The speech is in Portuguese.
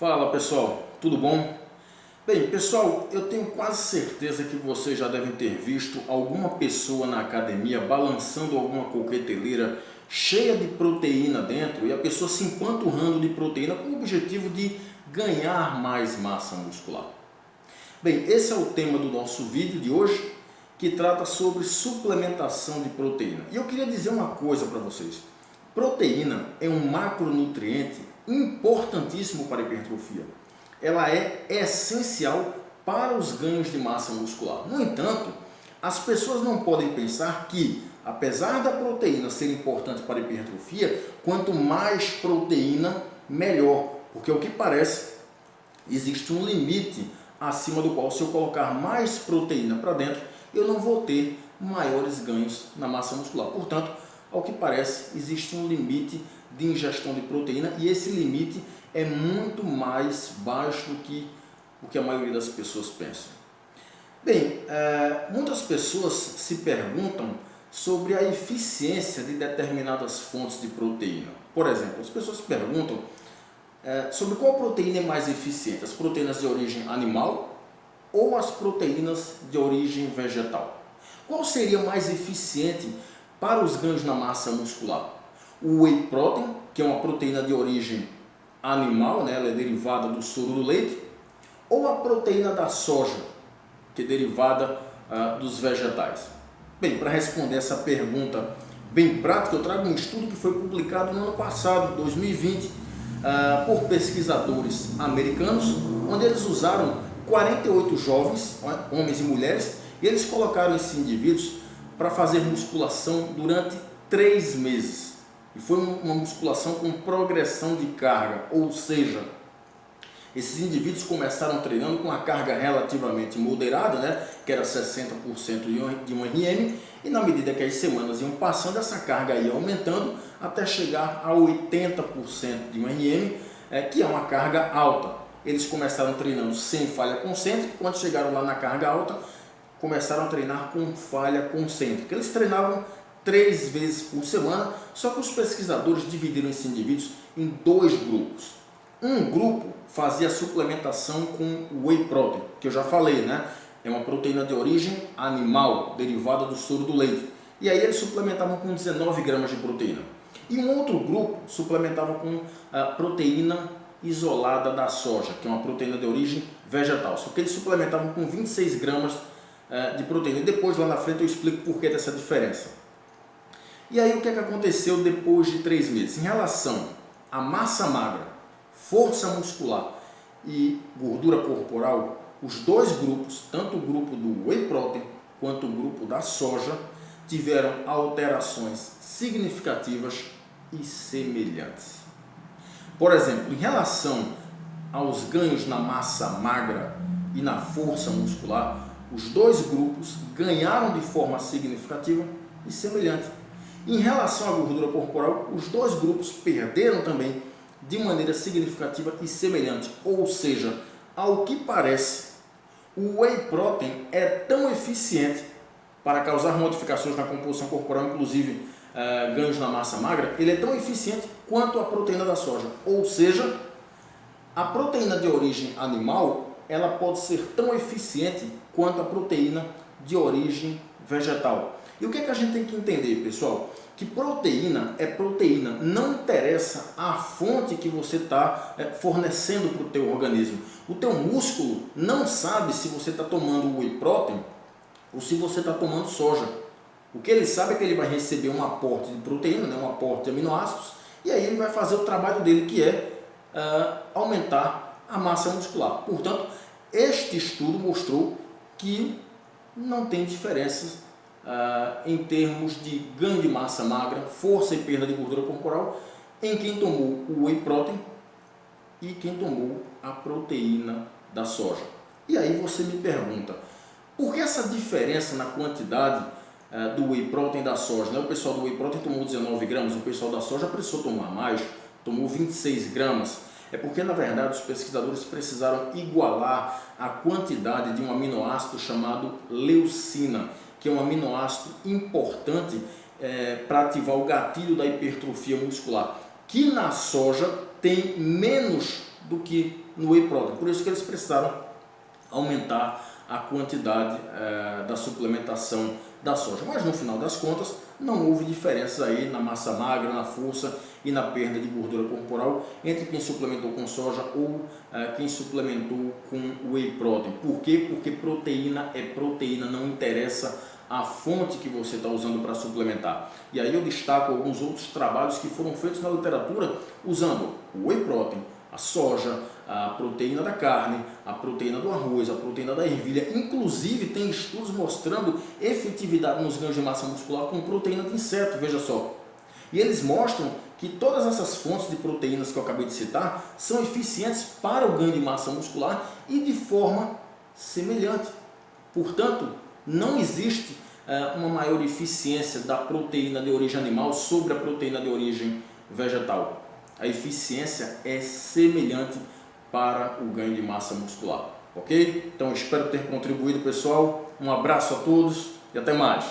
Fala pessoal, tudo bom? Bem pessoal, eu tenho quase certeza que vocês já devem ter visto alguma pessoa na academia balançando alguma coqueteleira cheia de proteína dentro e a pessoa se empanturrando de proteína com o objetivo de ganhar mais massa muscular. Bem, esse é o tema do nosso vídeo de hoje, que trata sobre suplementação de proteína. E eu queria dizer uma coisa para vocês. Proteína é um macronutriente importantíssimo para a hipertrofia. Ela é essencial para os ganhos de massa muscular. No entanto, as pessoas não podem pensar que, apesar da proteína ser importante para a hipertrofia, quanto mais proteína, melhor. Porque, ao que parece, existe um limite acima do qual, se eu colocar mais proteína para dentro, eu não vou ter maiores ganhos na massa muscular. Portanto, ao que parece, existe um limite de ingestão de proteína e esse limite é muito mais baixo do que o que a maioria das pessoas pensam. Bem, muitas pessoas se perguntam sobre a eficiência de determinadas fontes de proteína. Por exemplo, as pessoas se perguntam sobre qual proteína é mais eficiente, as proteínas de origem animal ou as proteínas de origem vegetal. Qual seria mais eficiente para os ganhos na massa muscular? O whey protein, que é uma proteína de origem animal, né? Ela é derivada do soro do leite, ou a proteína da soja, que é derivada dos vegetais? Bem, para responder essa pergunta bem prática, eu trago um estudo que foi publicado no ano passado, 2020, por pesquisadores americanos, onde eles usaram 48 jovens, homens e mulheres, e eles colocaram esses indivíduos para fazer musculação durante 3 meses. E foi uma musculação com progressão de carga, ou seja, esses indivíduos começaram treinando com a carga relativamente moderada, né, que era 60% de um RM, e na medida que as semanas iam passando, essa carga ia aumentando até chegar a 80% de um RM, que é uma carga alta. Eles começaram treinando sem falha concêntrica, quando chegaram lá na carga alta, começaram a treinar com falha concêntrica. Eles treinavam 3 vezes por semana, só que os pesquisadores dividiram esses indivíduos em 2 grupos. Um grupo fazia suplementação com whey protein, que eu já falei, né? É uma proteína de origem animal, derivada do soro do leite. E aí eles suplementavam com 19 gramas de proteína. E um outro grupo suplementava com a proteína isolada da soja, que é uma proteína de origem vegetal. Só que eles suplementavam com 26 gramas de proteína. E depois, lá na frente, eu explico por que dessa diferença. E aí o que aconteceu depois de 3 meses? Em relação à massa magra, força muscular e gordura corporal, os 2 grupos, tanto o grupo do whey protein quanto o grupo da soja, tiveram alterações significativas e semelhantes. Por exemplo, em relação aos ganhos na massa magra e na força muscular, os 2 grupos ganharam de forma significativa e semelhante. Em relação à gordura corporal, os 2 grupos perderam também de maneira significativa e semelhante. Ou seja, ao que parece, o whey protein é tão eficiente para causar modificações na composição corporal, inclusive ganhos na massa magra, ele é tão eficiente quanto a proteína da soja. Ou seja, a proteína de origem animal, ela pode ser tão eficiente quanto a proteína de origem vegetal. E o que é que a gente tem que entender, pessoal? Que proteína é proteína, não interessa a fonte que você está fornecendo para o teu organismo. O teu músculo não sabe se você está tomando whey protein ou se você está tomando soja. O que ele sabe é que ele vai receber um aporte de proteína, né, um aporte de aminoácidos, e aí ele vai fazer o trabalho dele, que é aumentar a massa muscular. Portanto, este estudo mostrou que não tem diferenças em termos de ganho de massa magra, força e perda de gordura corporal em quem tomou o whey protein e quem tomou a proteína da soja. E aí você me pergunta, por que essa diferença na quantidade do whey protein e da soja? O pessoal do whey protein tomou 19 gramas, o pessoal da soja precisou tomar mais, tomou 26 gramas. É porque, na verdade, os pesquisadores precisaram igualar a quantidade de um aminoácido chamado leucina, que é um aminoácido importante para ativar o gatilho da hipertrofia muscular, que na soja tem menos do que no whey protein. Por isso que eles precisaram aumentar a quantidade da suplementação da soja. Mas no final das contas, não houve diferenças aí na massa magra, na força e na perda de gordura corporal entre quem suplementou com soja ou quem suplementou com whey protein. Por quê? Porque proteína é proteína, não interessa a fonte que você está usando para suplementar. E aí eu destaco alguns outros trabalhos que foram feitos na literatura usando o whey protein, a soja, a proteína da carne, a proteína do arroz, a proteína da ervilha. Inclusive tem estudos mostrando efetividade nos ganhos de massa muscular com proteína de inseto, veja só. E eles mostram que todas essas fontes de proteínas que eu acabei de citar são eficientes para o ganho de massa muscular e de forma semelhante. Portanto, não existe uma maior eficiência da proteína de origem animal sobre a proteína de origem vegetal. A eficiência é semelhante para o ganho de massa muscular, ok? Então espero ter contribuído, pessoal. Um abraço a todos e até mais.